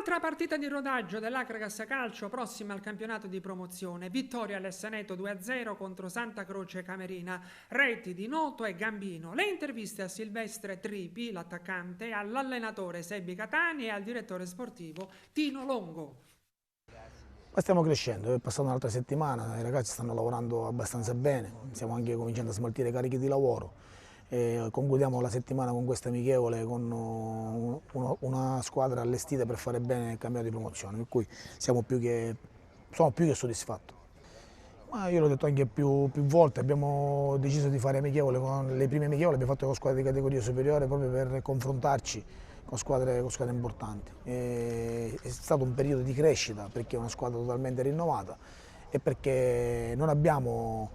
Altra partita di rodaggio dell'Akragas Calcio prossima al campionato di promozione. Vittoria all'Essaneto 2-0 contro Santa Croce Camerina. Reti di Noto e Gambino. Le interviste a Silvestre Tripi, l'attaccante, all'allenatore Sebi Catani e al direttore sportivo Tino Longo. Ma stiamo crescendo, è passata un'altra settimana, i ragazzi stanno lavorando abbastanza bene, stiamo anche cominciando a smaltire carichi di lavoro. Concludiamo la settimana con questa amichevole con una squadra allestita per fare bene il campionato di promozione, per cui sono più che soddisfatto. Ma io l'ho detto anche più volte, abbiamo deciso di fare amichevole con le prime amichevoli, abbiamo fatto con squadre di categoria superiore proprio per confrontarci con squadre importanti. È stato un periodo di crescita perché è una squadra totalmente rinnovata e perché non abbiamo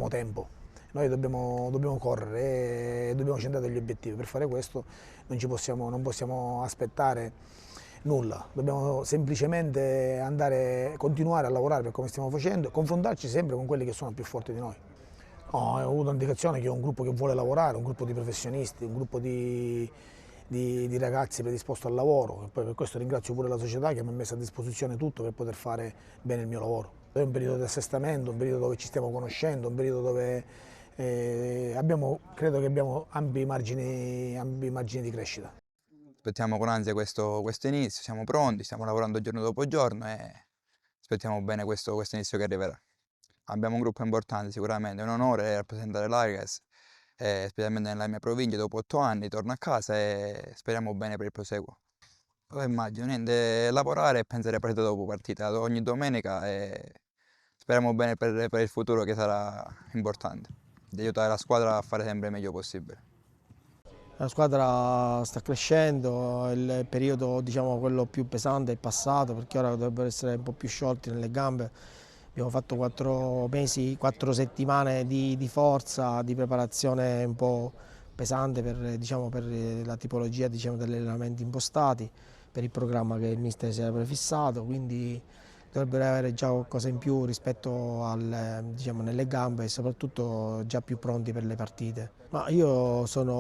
tempo. Noi dobbiamo correre e dobbiamo centrare degli obiettivi. Per fare questo non possiamo aspettare nulla, dobbiamo semplicemente continuare a lavorare per come stiamo facendo e confrontarci sempre con quelli che sono più forti di noi. No, ho avuto l'indicazione che è un gruppo che vuole lavorare, un gruppo di professionisti, un gruppo di ragazzi predisposto al lavoro e poi per questo ringrazio pure la società che mi ha messo a disposizione tutto per poter fare bene il mio lavoro. È un periodo di assestamento, un periodo dove ci stiamo conoscendo, un periodo dove credo che abbiamo ampi margini di crescita. Aspettiamo con ansia questo inizio, siamo pronti, stiamo lavorando giorno dopo giorno e aspettiamo bene questo inizio che arriverà. Abbiamo un gruppo importante sicuramente, è un onore rappresentare l'Akragas, specialmente nella mia provincia, dopo 8 anni torno a casa e speriamo bene per il proseguo. Poi immagino, niente, lavorare e pensare partita dopo partita, ogni domenica e speriamo bene per il futuro che sarà importante, di aiutare la squadra a fare sempre il meglio possibile. La squadra sta crescendo, il periodo diciamo, quello più pesante è passato perché ora dovrebbero essere un po' più sciolti nelle gambe. Abbiamo fatto 4 mesi, 4 settimane di forza, di preparazione un po' pesante per la tipologia degli allenamenti impostati, per il programma che il mister si era prefissato, quindi dovrebbero avere già qualcosa in più rispetto nelle gambe e soprattutto già più pronti per le partite. Ma io sono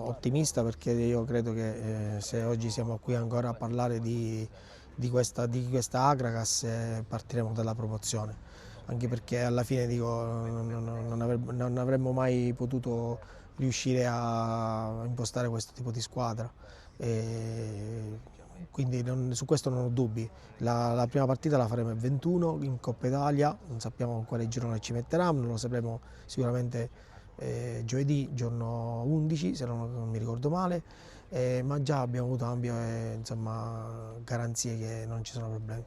ottimista perché io credo che se oggi siamo qui ancora a parlare di questa Akragas partiremo dalla promozione, anche perché alla fine dico, non avremmo mai potuto riuscire a impostare questo tipo di squadra. Quindi su questo non ho dubbi. La prima partita la faremo il 21 in Coppa Italia, non sappiamo in quale girone ci metteranno, lo sapremo sicuramente giovedì, giorno 11 se non mi ricordo male, ma già abbiamo avuto ampie garanzie che non ci sono problemi.